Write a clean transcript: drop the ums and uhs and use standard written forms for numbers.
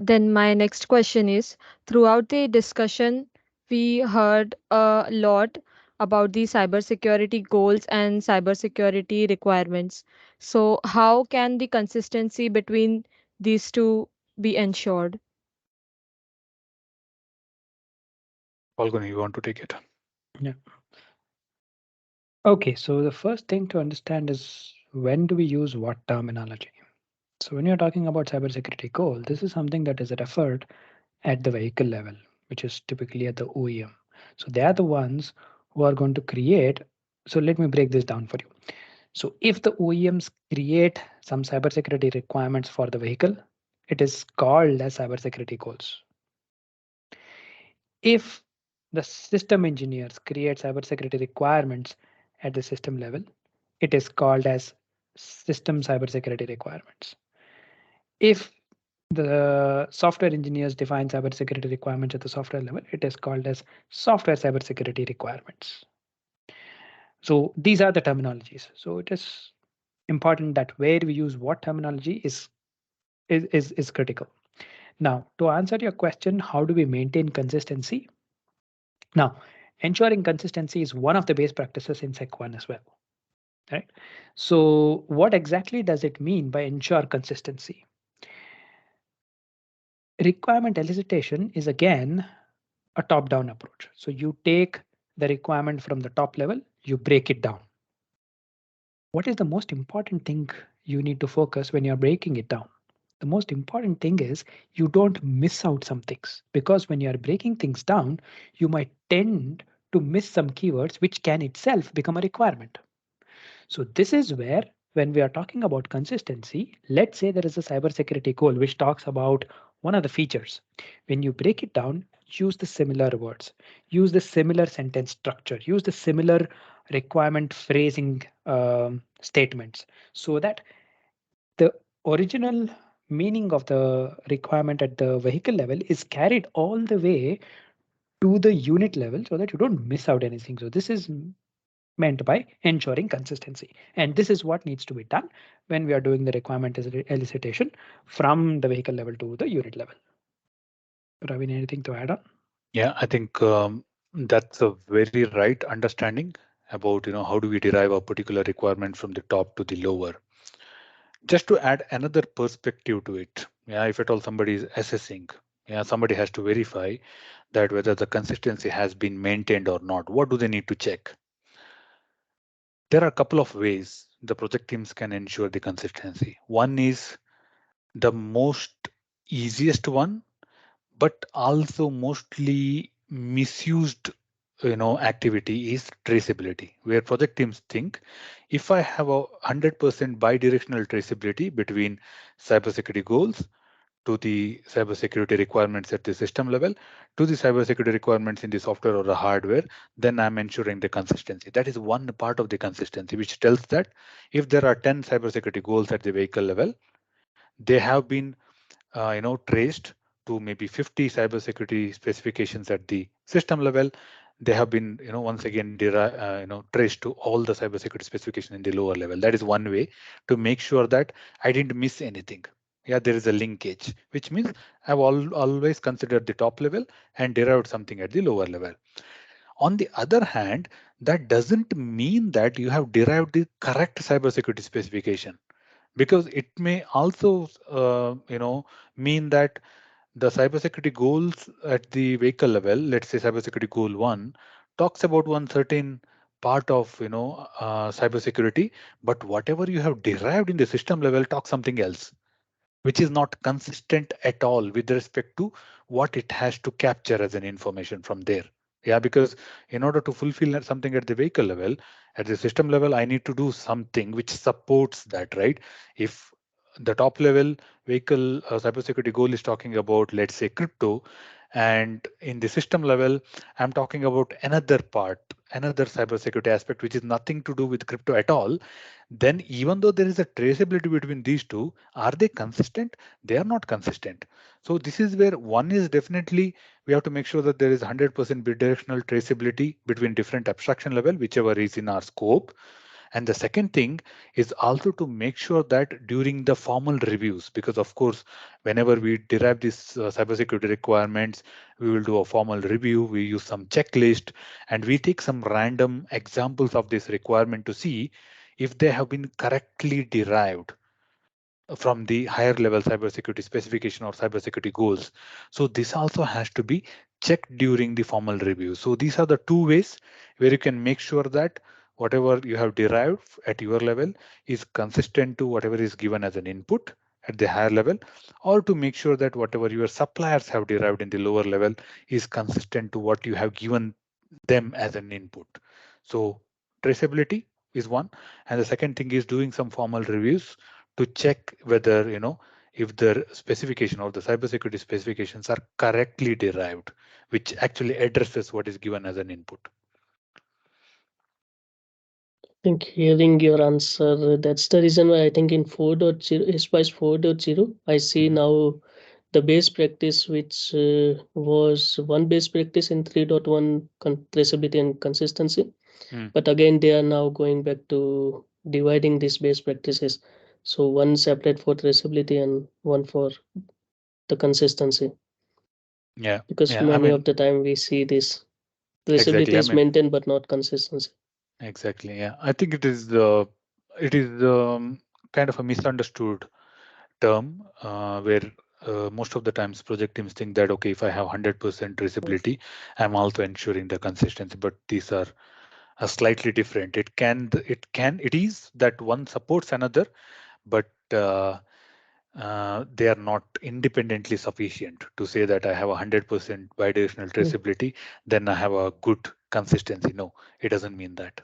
Then my next question is, throughout the discussion, we heard a lot about the cybersecurity goals and cybersecurity requirements. So how can the consistency between these two be ensured? Falguni, you want to take it? Yeah. Okay, so the first thing to understand is when do we use what terminology? So when you're talking about cybersecurity goal, this is something that is referred at the vehicle level, which is typically at the OEM. So they are the ones who are going to create. So let me break this down for you. So if the OEMs create some cybersecurity requirements for the vehicle, it is called as cybersecurity goals. If the system engineers create cybersecurity requirements at the system level, it is called as system cybersecurity requirements. If the software engineers define cybersecurity requirements at the software level, it is called as software cybersecurity requirements. So these are the terminologies. So it is important that where we use what terminology is critical. Now, to answer your question, how do we maintain consistency? Now, ensuring consistency is one of the base practices in Sec 1 as well. Right? So, what exactly does it mean by ensure consistency? Requirement elicitation is again a top down approach. So, you take the requirement from the top level, you break it down. What is the most important thing you need to focus when you're breaking it down? The most important thing is you don't miss out some things, because when you're breaking things down, you might tend to miss some keywords which can itself become a requirement. So this is where, when we are talking about consistency, let's say there is a cybersecurity goal which talks about one of the features. When you break it down, use the similar words, use the similar sentence structure, use the similar requirement phrasing statements, so that the original meaning of the requirement at the vehicle level is carried all the way to the unit level, so that you don't miss out anything. So this is meant by ensuring consistency. And this is what needs to be done when we are doing the requirement elicitation from the vehicle level to the unit level. Ravin, anything to add on? Yeah, I think that's a very right understanding about how do we derive a particular requirement from the top to the lower. Just to add another perspective to it, yeah, if at all somebody is assessing, yeah, somebody has to verify that whether the consistency has been maintained or not. What do they need to check? There are a couple of ways the project teams can ensure the consistency. One is the most easiest one, but also mostly misused activity is traceability, where project teams think if I have a 100% bi-directional traceability between cybersecurity goals to the cybersecurity requirements at the system level to the cybersecurity requirements in the software or the hardware, then I'm ensuring the consistency. That is one part of the consistency, which tells that if there are 10 cybersecurity goals at the vehicle level, they have been traced to maybe 50 cybersecurity specifications at the system level. They have been once again traced to all the cybersecurity specification in the lower level. That is one way to make sure that I didn't miss anything. Yeah, there is a linkage, which means I've always considered the top level and derived something at the lower level. On the other hand, that doesn't mean that you have derived the correct cybersecurity specification, because it may also mean that the cybersecurity goals at the vehicle level, let's say cybersecurity goal 1 talks about one certain part of cybersecurity, but whatever you have derived in the system level talks something else, which is not consistent at all with respect to what it has to capture as an information from there. Yeah, because in order to fulfill something at the vehicle level, at the system level, I need to do something which supports that, right? If the top level vehicle cybersecurity goal is talking about, let's say, crypto, and in the system level, I'm talking about another part, another cybersecurity aspect, which is nothing to do with crypto at all, then even though there is a traceability between these two, are they consistent? They are not consistent. So this is where one is definitely we have to make sure that there is 100% bidirectional traceability between different abstraction level, whichever is in our scope. And the second thing is also to make sure that during the formal reviews, because of course, whenever we derive these cybersecurity requirements, we will do a formal review, we use some checklist, and we take some random examples of this requirement to see if they have been correctly derived from the higher level cybersecurity specification or cybersecurity goals. So this also has to be checked during the formal review. So these are the two ways where you can make sure that whatever you have derived at your level is consistent to whatever is given as an input at the higher level, or to make sure that whatever your suppliers have derived in the lower level is consistent to what you have given them as an input. So traceability is one, and the second thing is doing some formal reviews to check whether if the specification or the cybersecurity specifications are correctly derived, which actually addresses what is given as an input. I think hearing your answer, that's the reason why I think in 4.0, Spice 4.0, I see Mhm. now the base practice, which was one base practice in 3.1, traceability and consistency. Mm. But again, they are now going back to dividing these base practices. So one separate for traceability and one for the consistency. Yeah, Because yeah. I many mean, of the time we see this traceability exactly. I is mean, maintained but not consistency. exactly. Yeah, I think it is kind of a misunderstood term where most of the times project teams think that okay, if I have 100% traceability, I'm also ensuring the consistency. But these are slightly different. It is that one supports another, but they are not independently sufficient to say that I have 100% bidirectional Mm. traceability, then I have a good consistency. No, it doesn't mean that.